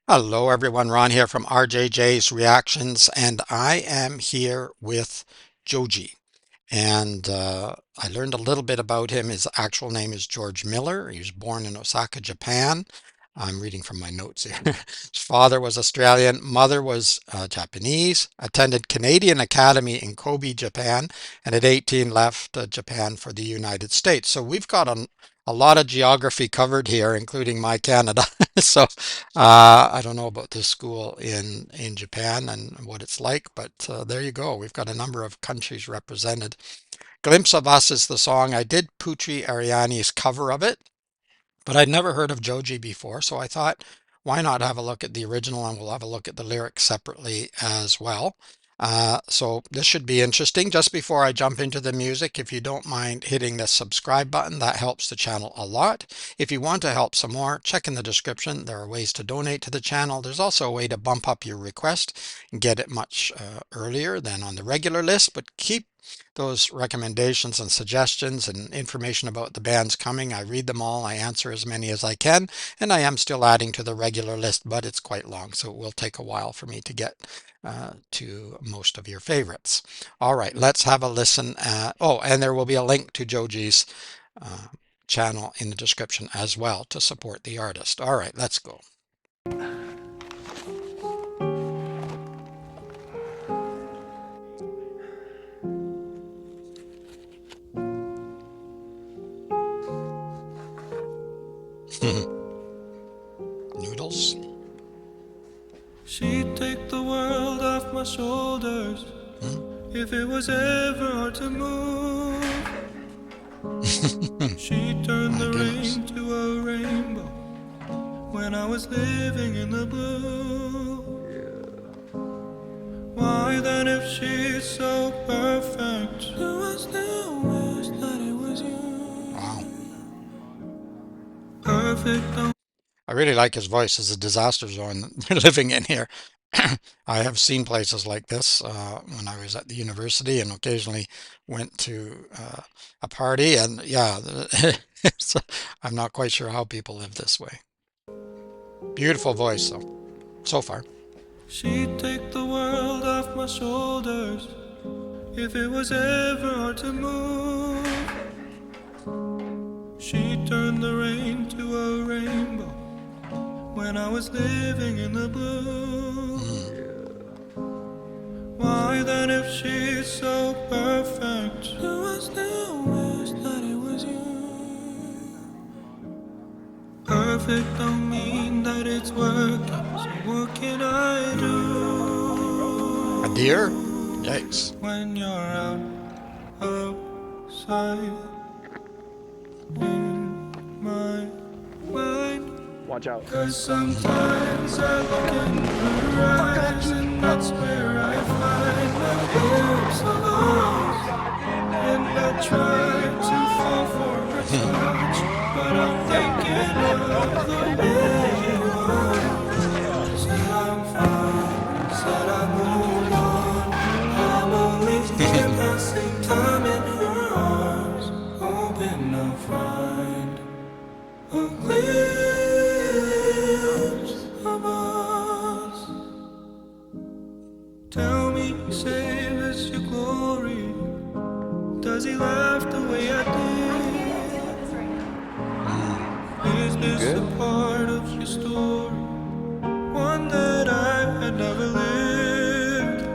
Hello everyone, Ron here from RJJ's Reactions, and I am here with Joji. And I learned a little bit about him. His actual name is George Miller. He was born in Osaka, Japan. I'm reading from my notes here. His father was Australian, mother was Japanese, attended Canadian Academy in Kobe, Japan, and at 18 left Japan for the United States. So we've got a lot of geography covered here, including my Canada. So I don't know about this school in Japan and what it's like, but there you go. We've got a number of countries represented. Glimpse of Us is the song. I did Putri Ariani's cover of it, but I'd never heard of Joji before, so I thought, why not have a look at the original and we'll have a look at the lyrics separately as well. So this should be interesting. Just before I jump into the music, if you don't mind hitting the subscribe button, that helps the channel a lot. If you want to help some more, check in the description. There are ways to donate to the channel. There's also a way to bump up your request and get it much earlier than on the regular list, but keep those recommendations and suggestions and information about the bands coming. I read them all, I answer as many as I can, and I am still adding to the regular list, but it's quite long, so it will take a while for me to get to most of your favorites. All right, let's have a listen. Oh, and there will be a link to Joji's uh, channel in the description as well to support the artist. All right, let's go. Noodles. She'd take the world off my shoulders Hmm? if it was ever hard to move. She'd turn My the goodness. rain to a rainbow when I was living in the blue. Why then, if she's so perfect, do I still wish that it was you? Wow. Perfect. I really like his voice. It's a disaster zone that we're living in here. I have seen places like this when I was at the university and occasionally went to a party. And yeah, it's, I'm not quite sure how people live this way. Beautiful voice, though, so far. She'd take the world off my shoulders if it was ever hard to move. She'd turn the rain to a rainbow when I was living in the blue. Why then, if she's so perfect, do I still wish that it was you? Perfect don't mean that it's working, so what can I do? A deer? Yikes. When you're out outside in my mind. Watch out. 'Cause sometimes I look in her eyes, and that's where I find my hopes alone. And I try to fall for her touch, but I'm thinking of the way you are. Said I'm fine, said I moved on. I'm only here passing time in her arms, hoping I'll find a glimpse of us. Tell me, save us your glory. Does he laugh the way I did? Is this a part of your story? One that I had never lived.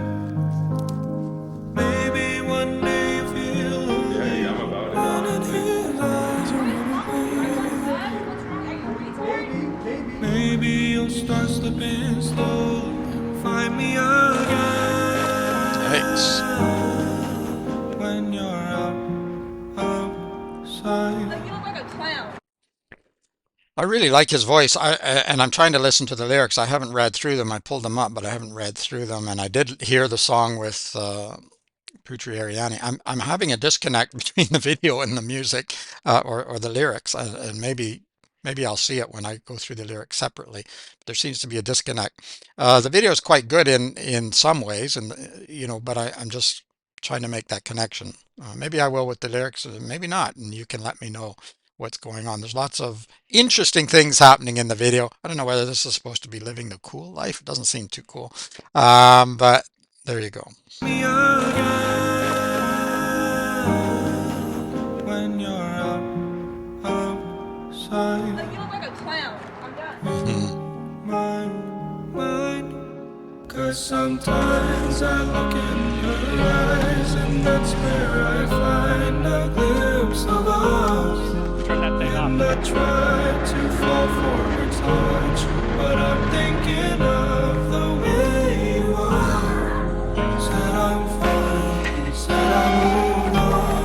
Maybe one day you feel lonely, and in his eyes you wanna be. Maybe you'll start slipping slowly, find me Yikes. again when you're outside. You look like a clown. I really like his voice. And I'm trying to listen to the lyrics. I haven't read through them. I pulled them up, but I haven't read through them. And I did hear the song with Putri Ariani. I'm having a disconnect between the video and the music, or the lyrics, and maybe I'll see it when I go through the lyrics separately. But there seems to be a disconnect. The video is quite good in some ways, and but I'm just trying to make that connection. Maybe I will with the lyrics, maybe not, and you can let me know what's going on. There's lots of interesting things happening in the video. I don't know whether this is supposed to be living the cool life. It doesn't seem too cool. But there you go. Me again when you're outside. Like, you look like a clown. I'm Hmm. done. My mind. 'Cause sometimes I look in her eyes, and that's where I find a glimpse of us. And I try to fall for her touch, but I'm thinking of the way you are. Said I'm fine, said I moved on.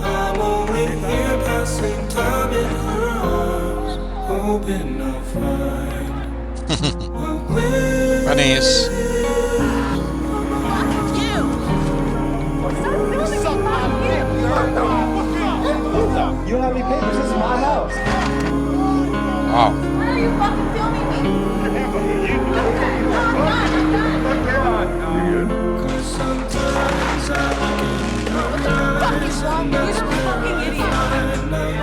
I'm only here passing time in her arms, hoping I'll find a Bunnies. glimpse. You don't have any papers. This is my house. Wow. Why are you fucking filming me? Okay, no, I'm done. Cause sometimes I look in her eyes, Fucking wrong. You're a fucking idiot.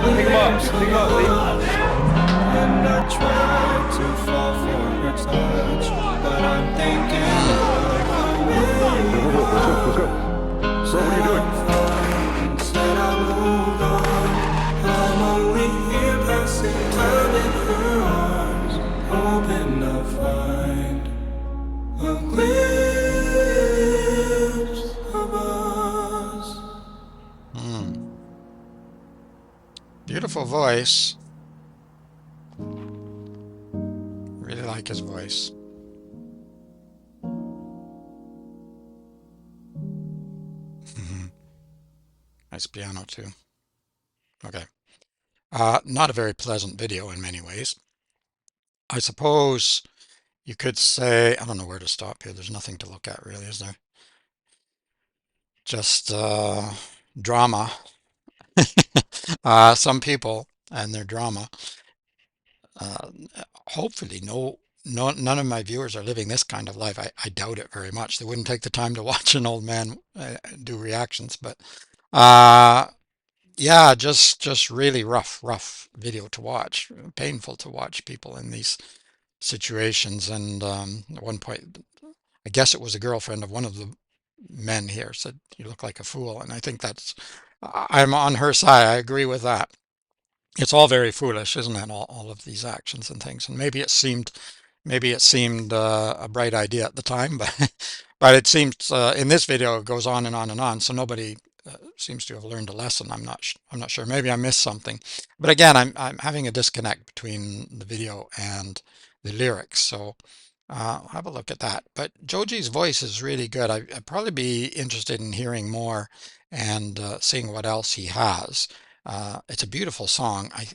Pick him up. Pick him up, Lee. and I try to fall for her touch, but I'm thinking of the way you Let's go. Bro, what are you doing? fine. Said I moved on. I'm only here passing time in her arms, hoping I'll find a glimpse of us. Hmm. Beautiful voice. Really like his voice. Nice piano too. Okay. Not a very pleasant video in many ways. I suppose you could say, I don't know where to stop here. There's nothing to look at really, is there? Just drama. Some people and their drama. Uh, Hopefully, none of my viewers are living this kind of life. I doubt it very much. They wouldn't take the time to watch an old man do reactions. But uh, yeah, just really rough video to watch. Painful to watch people in these situations. And at one point, I guess it was a girlfriend of one of the men here said, "You look like a fool," and I think I'm on her side. I agree with that. It's all very foolish, isn't it? All of these actions and things. And maybe it seemed a bright idea at the time, but but it seems in this video it goes on and on and on. So nobody seems to have learned a lesson. I'm not sure. Maybe I missed something. But again, I'm having a disconnect between the video and the lyrics. So I'll have a look at that. But Joji's voice is really good. I'd probably be interested in hearing more and seeing what else he has. It's a beautiful song. I'm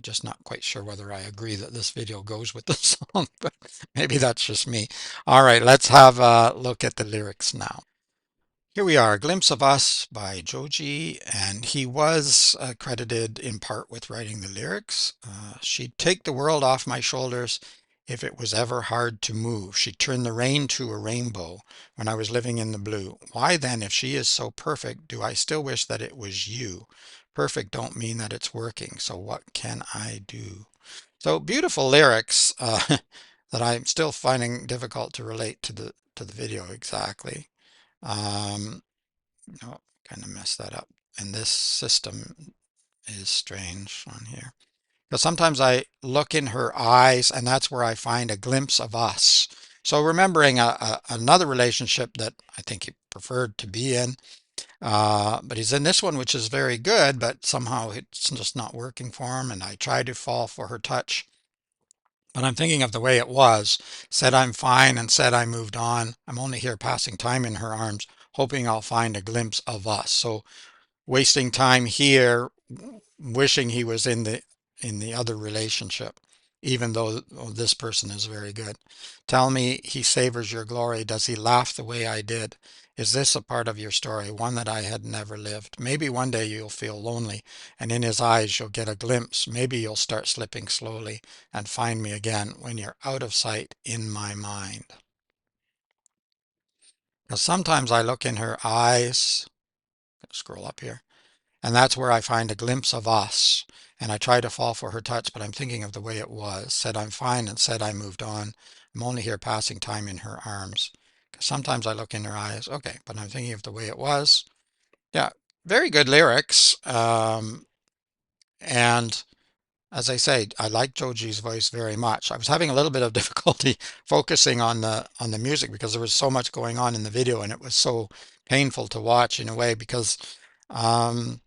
just not quite sure whether I agree that this video goes with the song, but maybe that's just me. All right, let's have a look at the lyrics now. Here we are, Glimpse of Us by Joji, and he was credited in part with writing the lyrics. She'd take the world off my shoulders if it was ever hard to move. She'd turn the rain to a rainbow when I was living in the blue. Why then, if she is so perfect, do I still wish that it was you? Perfect don't mean that it's working, so what can I do? So beautiful lyrics that I'm still finding difficult to relate to the video exactly. Um, no, kind of messed that up. And this system is strange on here. Because sometimes I look in her eyes, and that's where I find a glimpse of us. So remembering another relationship that I think he preferred to be in, but he's in this one, which is very good, but somehow it's just not working for him. And I try to fall for her touch. But I'm thinking of the way it was. Said I'm fine and said I moved on. I'm only here passing time in her arms, hoping I'll find a glimpse of us. So wasting time here, wishing he was in the other relationship, even though this person is very good. Tell me he savors your glory. Does he laugh the way I did? Is this a part of your story, one that I had never lived? Maybe one day you'll feel lonely, and in his eyes you'll get a glimpse. Maybe you'll start slipping slowly and find me again when you're out of sight in my mind. Because sometimes I look in her eyes, scroll up here, And that's where I find a glimpse of us. And I try to fall for her touch, but I'm thinking of the way it was. Said I'm fine and said I moved on. I'm only here passing time in her arms. 'Cause sometimes I look in her eyes. Okay, but I'm thinking of the way it was. Yeah, very good lyrics. And as I say, I like Joji's voice very much. I was having a little bit of difficulty focusing on the music because there was so much going on in the video, and it was so painful to watch in a way because um,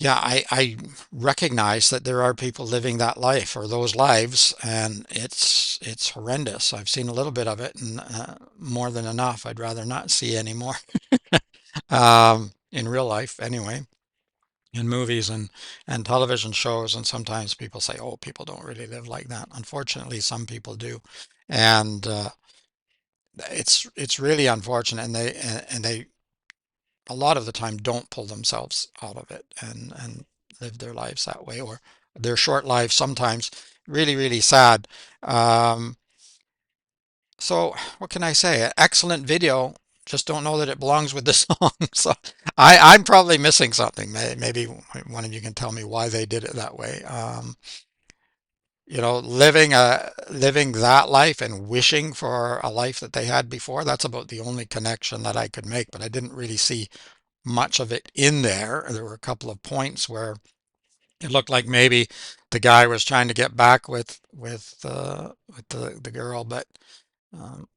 yeah, I recognize that there are people living that life or those lives, and it's horrendous. I've seen a little bit of it, and more than enough. I'd rather not see anymore in real life, anyway, in movies and television shows. And sometimes people say, "Oh, people don't really live like that." Unfortunately, some people do, and it's really unfortunate. And they a lot of the time don't pull themselves out of it and live their lives that way, or their short lives sometimes. Really, really sad. Um, so what can I say? Excellent video. Just don't know that it belongs with the song. So I'm probably missing something. Maybe one of you can tell me why they did it that way. Living that life and wishing for a life that they had before. That's about the only connection that I could make. But I didn't really see much of it in there. There were a couple of points where it looked like maybe the guy was trying to get back with the girl, but um,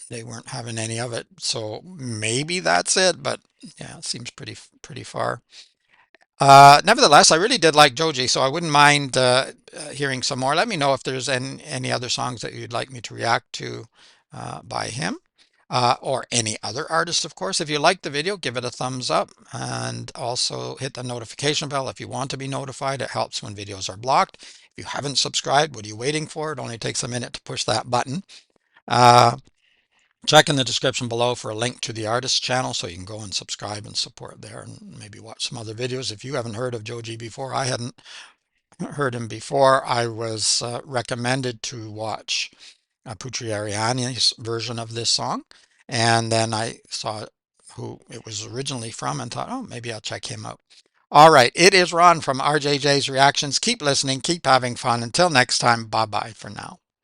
they weren't having any of it. So maybe that's it. But yeah, it seems pretty far. Nevertheless, I really did like Joji, so I wouldn't mind hearing some more. Let me know if there's any other songs that you'd like me to react to by him or any other artist, of course. If you liked the video, give it a thumbs up and also hit the notification bell if you want to be notified. It helps when videos are blocked. If you haven't subscribed, what are you waiting for? It only takes a minute to push that button. Uh, Check in the description below for a link to the artist channel so you can go and subscribe and support there and maybe watch some other videos. If you haven't heard of Joji before, I hadn't heard him before. I was recommended to watch Putri Ariani's version of this song, and then I saw who it was originally from and thought, oh, maybe I'll check him out. All right, it is Ron from RJJ's Reactions. Keep listening, keep having fun. Until next time, bye bye for now.